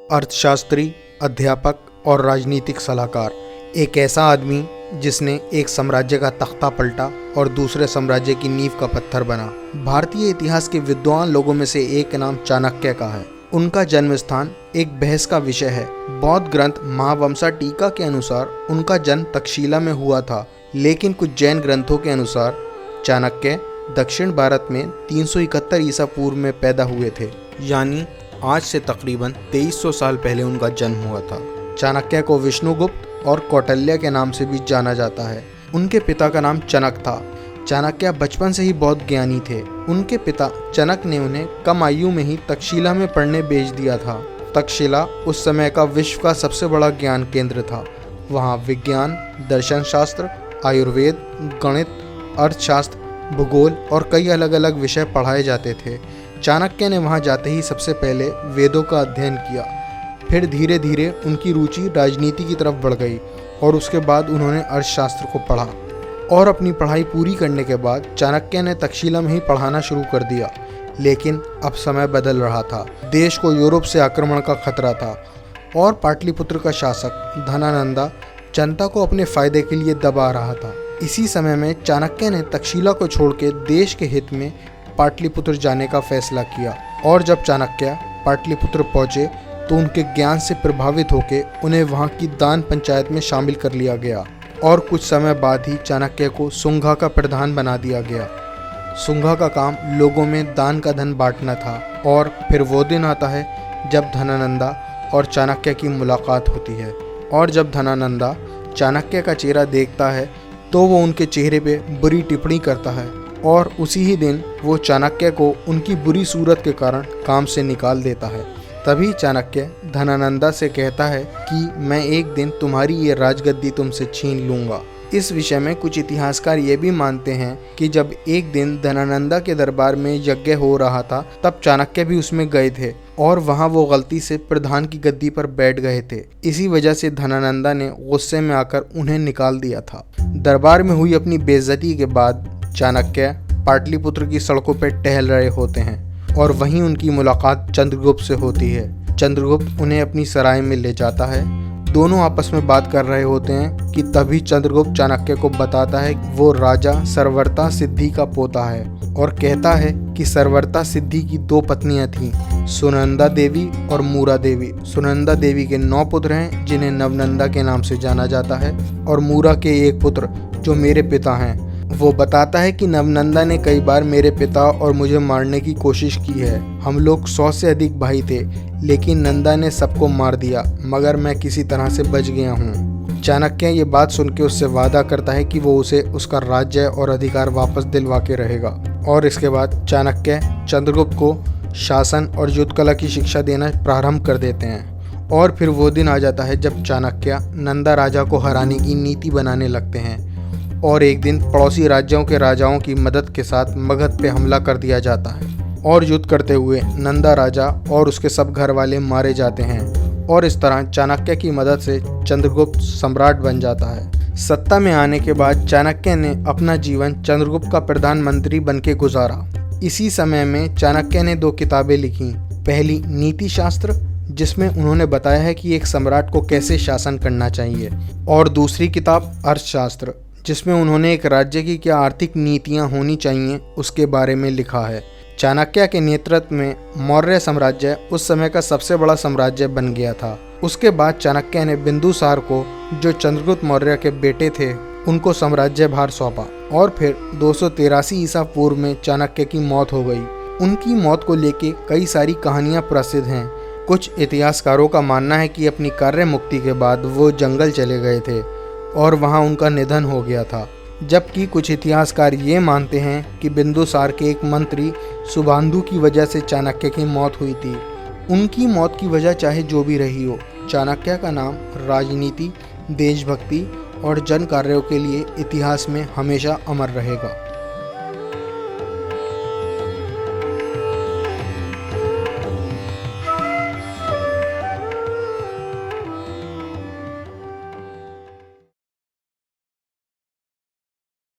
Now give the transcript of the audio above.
अर्थशास्त्री, अध्यापक और राजनीतिक सलाहकार। एक ऐसा आदमी जिसने एक साम्राज्य का तख्ता पलटा और दूसरे साम्राज्य की नींव का पत्थर बना। भारतीय इतिहास के विद्वान लोगों में से एक का नाम चाणक्य का है। उनका जन्म स्थान एक बहस का विषय है। बौद्ध ग्रंथ महावंशा टीका के अनुसार उनका जन्म तक्षशिला में हुआ था, लेकिन कुछ जैन ग्रंथों के अनुसार चाणक्य दक्षिण भारत में 371 ईसा पूर्व में पैदा हुए थे, यानी आज से तकरीबन 2300 साल पहले उनका जन्म हुआ था। चाणक्य को विष्णुगुप्त और कौटिल्य के नाम से भी जाना जाता है। उनके पिता का नाम चनक था। चाणक्य बचपन से ही बहुत ज्ञानी थे। उनके पिता चनक ने उन्हें कम आयु में ही तक्षशिला में पढ़ने भेज दिया था। तक्षशिला उस समय का विश्व का सबसे बड़ा ज्ञान केंद्र था। वहाँ विज्ञान, दर्शन शास्त्र, आयुर्वेद, गणित, अर्थशास्त्र, भूगोल और कई अलग अलग विषय पढ़ाए जाते थे। चाणक्य ने वहाँ जाते ही सबसे पहले वेदों का अध्ययन किया। फिर धीरे धीरे उनकी रुचि राजनीति की तरफ बढ़ गई और उसके बाद उन्होंने अर्थशास्त्र को पढ़ा। और अपनी पढ़ाई पूरी करने के बाद चाणक्य ने तक्षशिला में ही पढ़ाना शुरू कर दिया। लेकिन अब समय बदल रहा था। देश को यूरोप से आक्रमण का खतरा था और पाटलिपुत्र का शासक धनानंदा जनता को अपने फायदे के लिए दबा रहा था। इसी समय में चाणक्य ने तक्षशिला को छोड़ के देश के हित में पाटलिपुत्र जाने का फैसला किया। और जब चाणक्य पाटलिपुत्र पहुंचे तो उनके ज्ञान से प्रभावित होकर उन्हें वहां की दान पंचायत में शामिल कर लिया गया और कुछ समय बाद ही चाणक्य को सुंघा का प्रधान बना दिया गया। सुंघा का काम लोगों में दान का धन बांटना था। और फिर वो दिन आता है जब धनानंदा और चाणक्य की मुलाकात होती है। और जब धनानंदा चाणक्य का चेहरा देखता है तो वो उनके चेहरे पे बुरी टिप्पणी करता है और उसी ही दिन वो चाणक्य को उनकी बुरी सूरत के कारण काम से निकाल देता है। तभी चाणक्य धनानंदा से कहता है कि मैं एक दिन तुम्हारी ये राजगद्दी तुमसे छीन लूँगा। इस विषय में कुछ इतिहासकार ये भी मानते हैं कि जब एक दिन धनानंदा के दरबार में यज्ञ हो रहा था तब चाणक्य भी उसमें गए थे और वहाँ वो गलती से प्रधान की गद्दी पर बैठ गए थे। इसी वजह से धनानंदा ने गुस्से में आकर उन्हें निकाल दिया था। दरबार में हुई अपनी बेइज्जती के बाद चाणक्य पाटलिपुत्र की सड़कों पर टहल रहे होते हैं और वहीं उनकी मुलाकात चंद्रगुप्त से होती है। चंद्रगुप्त उन्हें अपनी सराय में ले जाता है। दोनों आपस में बात कर रहे होते हैं कि तभी चंद्रगुप्त चाणक्य को बताता है कि वो राजा सरवर्ता सिद्धि का पोता है और कहता है कि सरवर्ता सिद्धि की 2 पत्नियां थीं, सुनंदा देवी और मूरा देवी। सुनंदा देवी के 9 पुत्र हैं जिन्हें नवनंदा के नाम से जाना जाता है और मूरा के 1 पुत्र जो मेरे पिता हैं। वो बताता है कि नवनंदा ने कई बार मेरे पिता और मुझे मारने की कोशिश की है। हम लोग 100 से अधिक भाई थे, लेकिन नंदा ने सबको मार दिया, मगर मैं किसी तरह से बच गया हूँ। चाणक्य ये बात सुन के उससे वादा करता है कि वो उसे उसका राज्य और अधिकार वापस दिलवा के रहेगा। और इसके बाद चाणक्य चंद्रगुप्त को शासन और युद्ध कला की शिक्षा देना प्रारंभ कर देते हैं। और फिर वो दिन आ जाता है जब चाणक्य नंदा राजा को हराने की नीति बनाने लगते हैं और एक दिन पड़ोसी राज्यों के राजाओं की मदद के साथ मगध पे हमला कर दिया जाता है और युद्ध करते हुए नंदा राजा और उसके सब घर वाले मारे जाते हैं। और इस तरह चाणक्य की मदद से चंद्रगुप्त सम्राट बन जाता है। सत्ता में आने के बाद चाणक्य ने अपना जीवन चंद्रगुप्त का प्रधानमंत्री बन के गुजारा। इसी समय में चाणक्य ने 2 किताबें लिखी। पहली नीति शास्त्र, जिसमें उन्होंने बताया है कि एक सम्राट को कैसे शासन करना चाहिए, और दूसरी किताब अर्थशास्त्र, जिसमें उन्होंने एक राज्य की क्या आर्थिक नीतियां होनी चाहिए उसके बारे में लिखा है। चाणक्य के नेतृत्व में मौर्य साम्राज्य उस समय का सबसे बड़ा साम्राज्य बन गया था। उसके बाद चाणक्य ने बिंदुसार को, जो चंद्रगुप्त मौर्य के बेटे थे, उनको साम्राज्य भार सौंपा। और फिर 283 ईसा पूर्व में चाणक्य की मौत हो गई। उनकी मौत को लेके कई सारी कहानियाँ प्रसिद्ध हैं। कुछ इतिहासकारों का मानना है कि अपनी कार्य मुक्ति के बाद वो जंगल चले गए थे और वहाँ उनका निधन हो गया था। जबकि कुछ इतिहासकार ये मानते हैं कि बिंदुसार के एक मंत्री सुबांधु की वजह से चाणक्य की मौत हुई थी। उनकी मौत की वजह चाहे जो भी रही हो, चाणक्य का नाम राजनीति, देशभक्ति और जन कार्यों के लिए इतिहास में हमेशा अमर रहेगा।